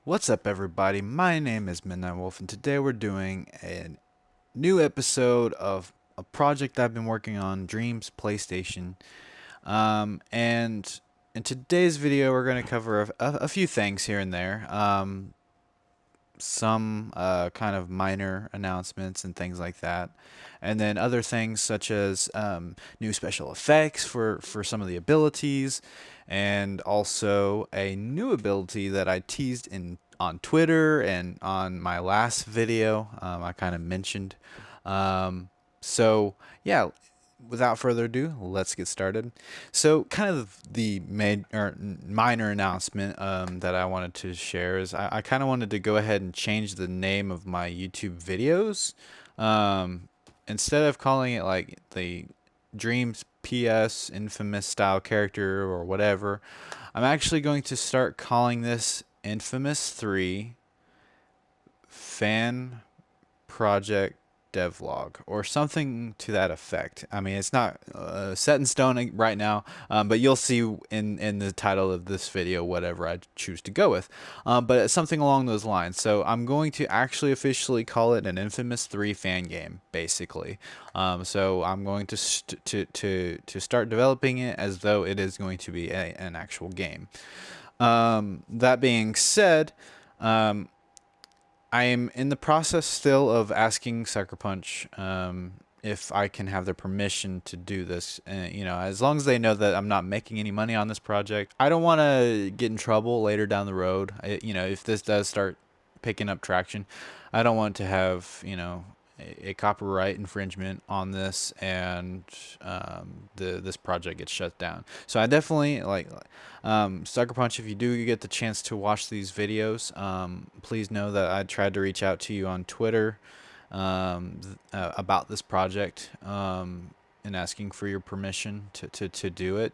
What's up, everybody? My name is Midnight Wolf, and today we're doing a new episode of a project I've been working on, Dreams PlayStation. And in today's video, we're going to cover a few things here and there. Some kind of minor announcements and things like that, and then other things such as new special effects for some of the abilities, and also a new ability that I teased in on Twitter and on my last video. I kind of mentioned. So yeah, without further ado, let's get started. So, kind of the minor announcement that I wanted to share is I kind of wanted to go ahead and change the name of my YouTube videos. Um, Instead of calling it like the Dreams PS Infamous style character or whatever, I'm actually going to start calling this Infamous 3 Fan Project Devlog or something to that effect. I mean, it's not set in stone right now, but you'll see in the title of this video whatever I choose to go with. But it's something along those lines. So I'm going to actually officially call it an Infamous 3 fan game, basically. So I'm going to start developing it as though it is going to be an actual game. That being said, um, I am in the process still of asking Sucker Punch if I can have their permission to do this. As long as they know that I'm not making any money on this project, I don't want to get in trouble later down the road. If this does start picking up traction, I don't want to have a copyright infringement on this, and this project gets shut down. So I definitely Sucker Punch. If you do get the chance to watch these videos, please know that I tried to reach out to you on Twitter about this project, and asking for your permission to do it.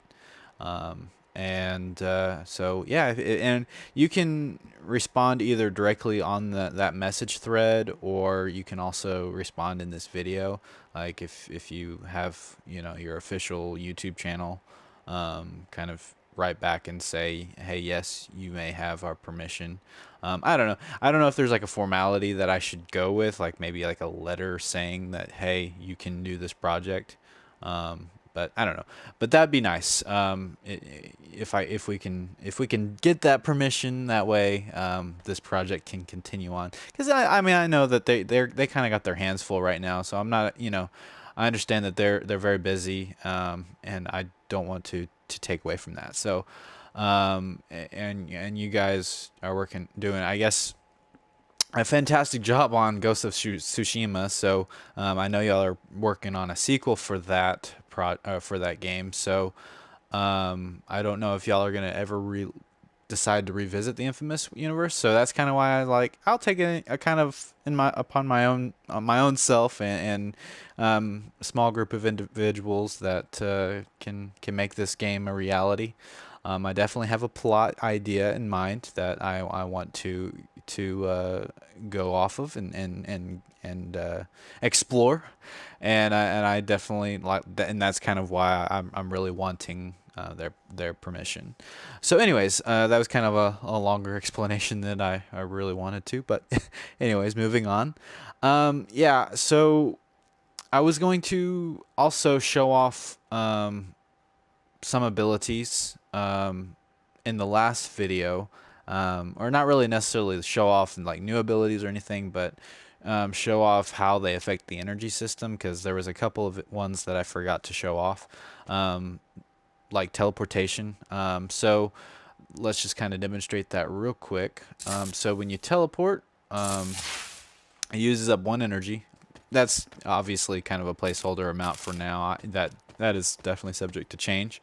So yeah, and you can respond either directly on that message thread, or you can also respond in this video. Like if you have your official YouTube channel, kind of write back and say, hey, yes, you may have our permission. I don't know. I don't know if there's like a formality that I should go with, like maybe like a letter saying that, hey, you can do this project. But I don't know. But that'd be nice. If we can get that permission, that way this project can continue on. Because I mean I know that they kind of got their hands full right now, so I'm not I understand that they're very busy, and I don't want to take away from that. So and you guys are doing, I guess, a fantastic job on Ghost of Tsushima. So I know y'all are working on a sequel for that for that game. So I don't know if y'all are gonna ever decide to revisit the Infamous universe. So that's kind of why I'll take a kind of in my upon my own on my own self, and a small group of individuals that can make this game a reality. I definitely have a plot idea in mind that I want to go off of and explore, and I definitely like that, and that's kind of why I'm really wanting their permission. So, anyways, that was kind of a longer explanation than I really wanted to, but anyways, moving on. Yeah, so I was going to also show off some abilities in the last video, or not really necessarily show off like new abilities or anything, but show off how they affect the energy system, because there was a couple of ones that I forgot to show off, like teleportation. So let's just kind of demonstrate that real quick. So when you teleport, it uses up one energy. That's obviously kind of a placeholder amount for now. That is definitely subject to change.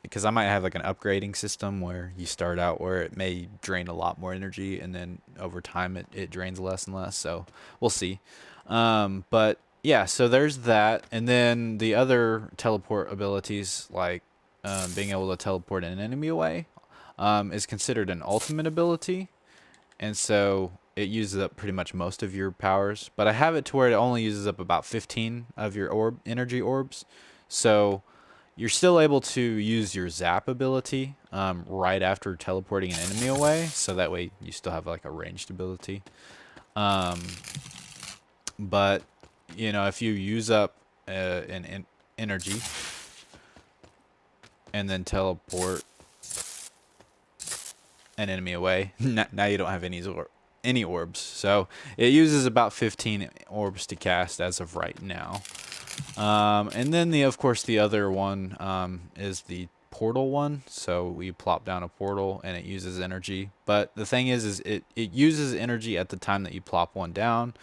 Because I might have like an upgrading system where you start out where it may drain a lot more energy, and then over time it drains less and less. So we'll see. But yeah, so there's that. And then the other teleport abilities, like being able to teleport an enemy away, is considered an ultimate ability. And so it uses up pretty much most of your powers. But I have it to where it only uses up about 15 of your energy orbs. So you're still able to use your zap ability right after teleporting an enemy away, so that way you still have like a ranged ability. Um, but you know, if you use up an energy and then teleport an enemy away, now you don't have any orbs. So it uses about 15 orbs to cast as of right now. And then of course the other one is the portal one. So we plop down a portal and it uses energy. But the thing is it uses energy at the time that you plop one down.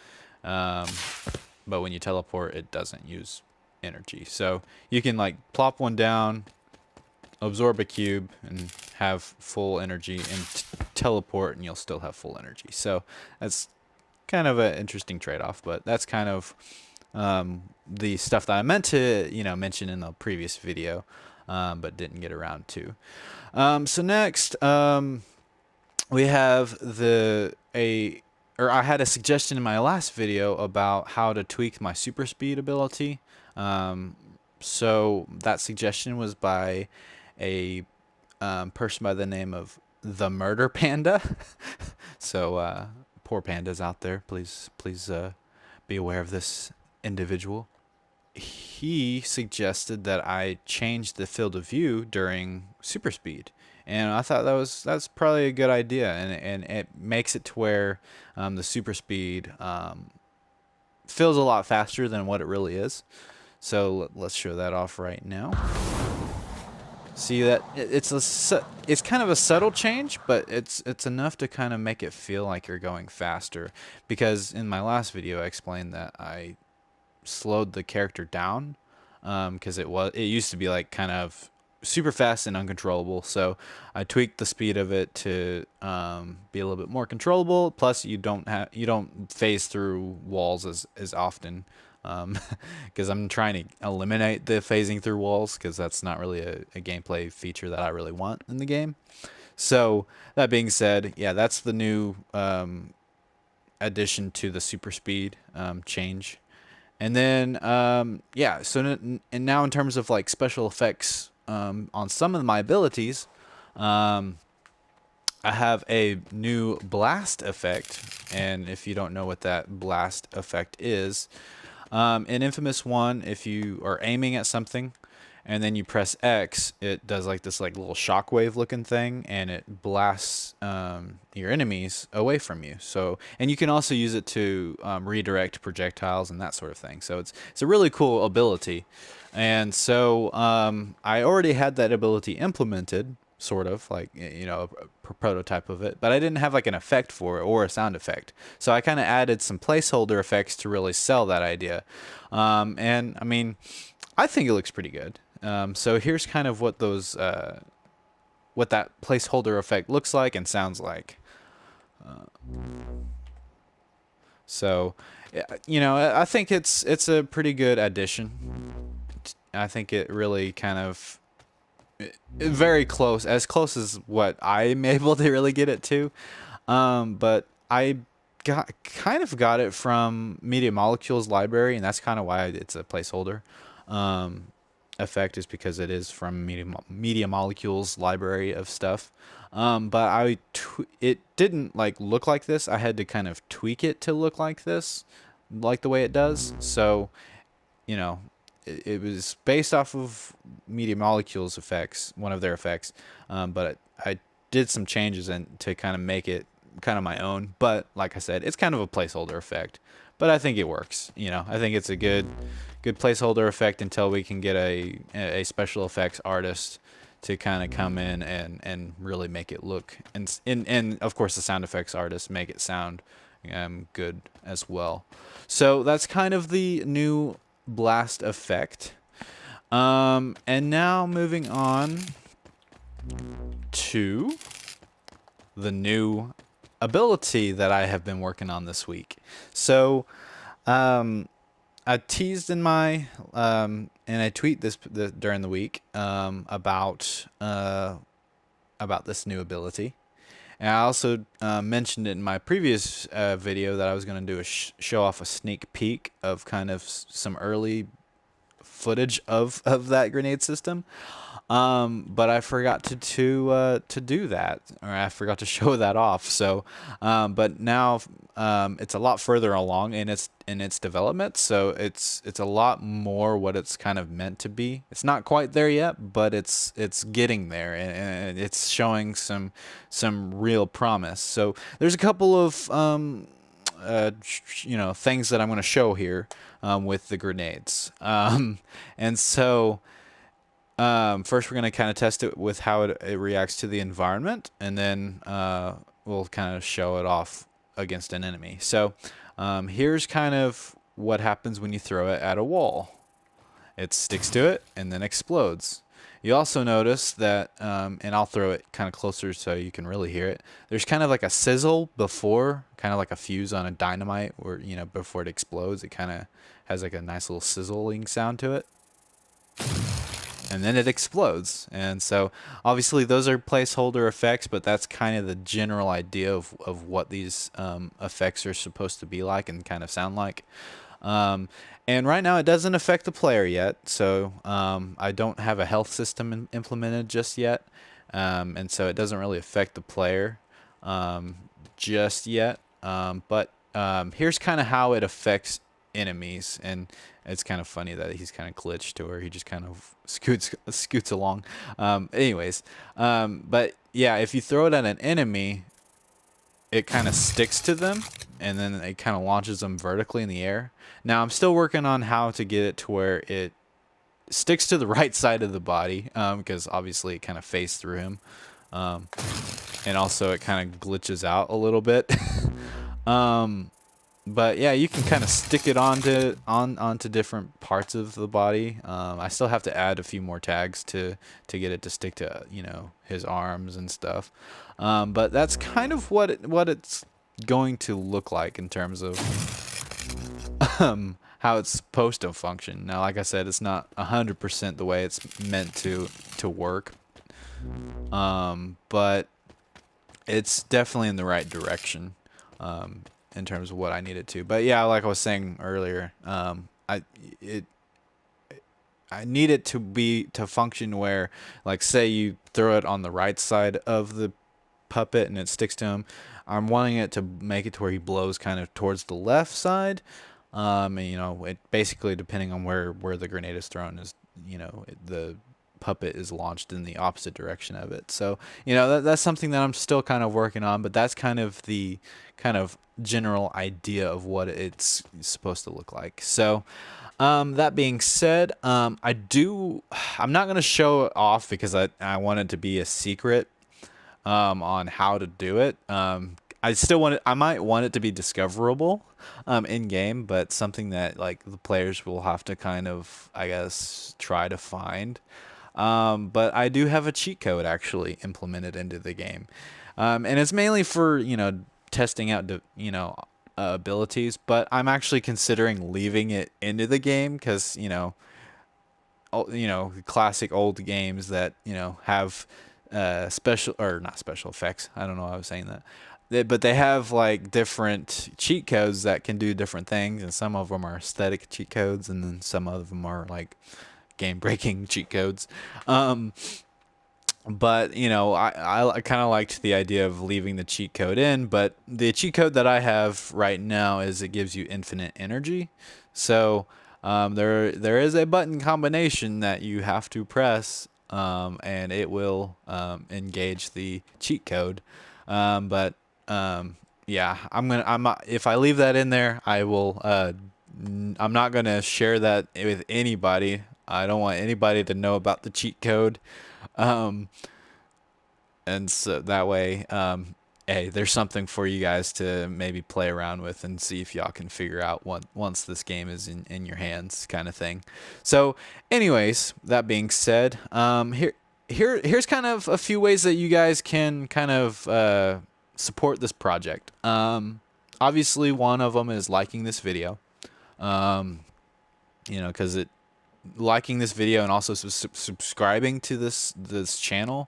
But when you teleport, it doesn't use energy. So you can like plop one down, absorb a cube, and have full energy, and teleport, and you'll still have full energy. So that's kind of an interesting trade-off. But that's kind of the stuff that I meant to, mention in the previous video, but didn't get around to. So next, we have I had a suggestion in my last video about how to tweak my super speed ability. So that suggestion was by a person by the name of the Murder Panda. So poor pandas out there, please be aware of this individual. He suggested that I change the field of view during super speed, and I thought that's probably a good idea, and it makes it to where the super speed feels a lot faster than what it really is. So let's show that off right now. See that it's kind of a subtle change, but it's enough to kind of make it feel like you're going faster. Because in my last video I explained that I slowed the character down because it used to be like kind of super fast and uncontrollable. So I tweaked the speed of it to be a little bit more controllable. Plus you don't phase through walls as often. Because I'm trying to eliminate the phasing through walls, because that's not really a gameplay feature that I really want in the game. So that being said, yeah, that's the new addition to the super speed change. And then yeah, so and now in terms of like special effects on some of my abilities, I have a new blast effect. And if you don't know what that blast effect is, in Infamous 1, if you are aiming at something and then you press X, it does like this like little shockwave looking thing, and it blasts your enemies away from you. So, and you can also use it to redirect projectiles and that sort of thing. So it's a really cool ability. And so I already had that ability implemented, sort of like, a prototype of it, but I didn't have like an effect for it or a sound effect. So I kind of added some placeholder effects to really sell that idea. And I mean, I think it looks pretty good. So here's kind of what what that placeholder effect looks like and sounds like. So, I think it's a pretty good addition. I think it really kind of very close, as close as what I'm able to really get it to. But I kind of got it from Media Molecules library, and that's kind of why it's a placeholder effect, is because it is from Media Molecules library of stuff. But it didn't like look like this. I had to kind of tweak it to look like this, like the way it does. So, it was based off of Media Molecules effects, one of their effects, but I did some changes to kind of make it kind of my own. But like I said, it's kind of a placeholder effect, but I think it works. I think it's a good placeholder effect until we can get a special effects artist to kind of come in and really make it look, and of course the sound effects artist make it sound good as well. So that's kind of the new blast effect. And now moving on to the new ability that I have been working on this week. So I teased in my and I tweet this during the week about this new ability. And I also mentioned it in my previous video that I was going to do show off a sneak peek of kind of some early footage of that grenade system. But I forgot to do that, or I forgot to show that off. So, but now it's a lot further along in its development. So it's a lot more what it's kind of meant to be. It's not quite there yet, but it's getting there, and it's showing some real promise. So there's a couple of things that I'm going to show here with the grenades. And so first we're going to kind of test it with how it reacts to the environment, and then we'll kind of show it off against an enemy. So here's kind of what happens when you throw it at a wall. It sticks to it and then explodes. You also notice that, and I'll throw it kind of closer so you can really hear it. There's kind of like a sizzle before, kind of like a fuse on a dynamite, where, you know, before it explodes, it kind of has like a nice little sizzling sound to it. And then it explodes. And so obviously those are placeholder effects, but that's kind of the general idea of what these effects are supposed to be like and kind of sound like. And right now it doesn't affect the player yet, so I don't have a health system implemented just yet, and so it doesn't really affect the player just yet. But here's kind of how it affects enemies, and it's kind of funny that he's kind of glitched to where he just kind of scoots along. But yeah, if you throw it at an enemy, it kind of sticks to them, and then it kind of launches them vertically in the air. Now I'm still working on how to get it to where it sticks to the right side of the body, because obviously it kind of phased through him, and also it kind of glitches out a little bit. But yeah, you can kind of stick it onto different parts of the body. I still have to add a few more tags to get it to stick to, you know, his arms and stuff. But that's kind of what it's going to look like in terms of how it's supposed to function. Now, like I said, it's not 100% the way it's meant to work, but it's definitely in the right direction. In terms of what I needed to. But yeah, like I was saying earlier, I need it to function where, like, say you throw it on the right side of the puppet and it sticks to him. I'm wanting it to make it to where he blows kind of towards the left side. And, you know, it basically, depending on where the grenade is thrown, is, you know, the puppet is launched in the opposite direction of it. So, you know, that's something that I'm still kind of working on, but that's kind of the kind of general idea of what it's supposed to look like. So that being said, I'm not going to show it off because I want it to be a secret on how to do it. I might want it to be discoverable in game, but something that, like, the players will have to kind of, I guess, try to find. But I do have a cheat code actually implemented into the game, and it's mainly for, you know, testing out abilities. But I'm actually considering leaving it into the game because, you know, classic old games that, you know, have special, or not special effects. I don't know why I was saying that. But they have, like, different cheat codes that can do different things, and some of them are aesthetic cheat codes, and then some of them are like game-breaking cheat codes. But, you know, I kind of liked the idea of leaving the cheat code in, but the cheat code that I have right now is it gives you infinite energy. So there is a button combination that you have to press, and it will engage the cheat code. Yeah, if I leave that in there, I will. I'm not gonna share that with anybody. I don't want anybody to know about the cheat code. And so that way, hey, there's something for you guys to maybe play around with and see if y'all can figure out once this game is in your hands, kind of thing. So anyways, that being said, here's kind of a few ways that you guys can kind of support this project. Obviously one of them is liking this video. You know, because liking this video and also subscribing to this channel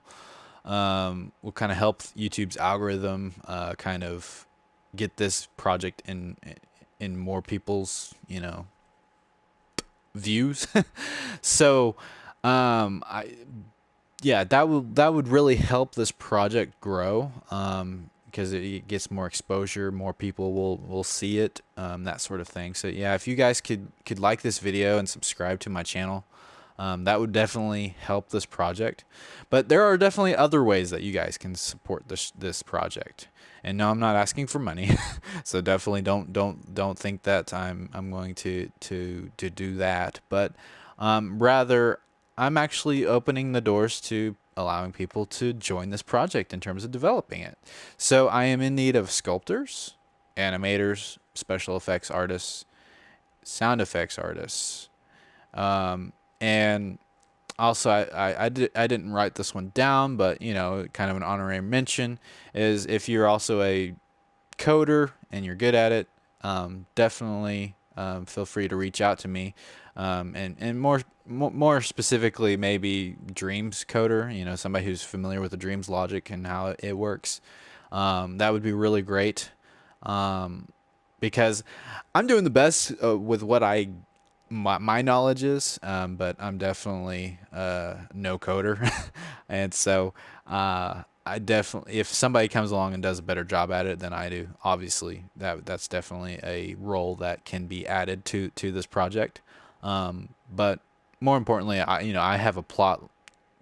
will kind of help YouTube's algorithm kind of get this project in more people's, you know, views. So yeah, that would really help this project grow, because it gets more exposure, more people will see it, that sort of thing. So yeah, if you guys could like this video and subscribe to my channel, that would definitely help this project. But there are definitely other ways that you guys can support this project. And no, I'm not asking for money, so definitely don't think that I'm going to do that. But rather, I'm actually opening the doors to allowing people to join this project in terms of developing it. So I am in need of sculptors, animators, special effects artists, sound effects artists, and also I didn't write this one down, but you know, kind of an honorary mention is if you're also a coder and you're good at it, definitely feel free to reach out to me, and more specifically, maybe Dreams coder, you know, somebody who's familiar with the Dreams logic and how it works. That would be really great, because I'm doing the best with what my knowledge is, but I'm definitely no coder, and so I definitely, if somebody comes along and does a better job at it than I do, obviously that's definitely a role that can be added to this project. But more importantly, I have a plot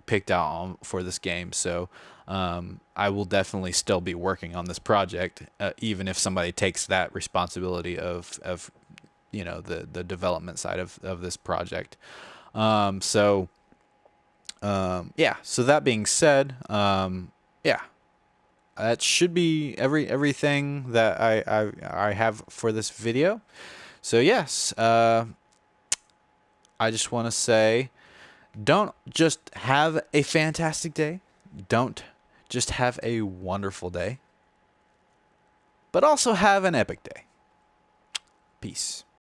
picked out for this game, so I will definitely still be working on this project, even if somebody takes that responsibility of the development side of this project. Yeah, so that being said, yeah, that should be everything that I have for this video. So yes, I just want to say, don't just have a fantastic day, don't just have a wonderful day, but also have an epic day. Peace.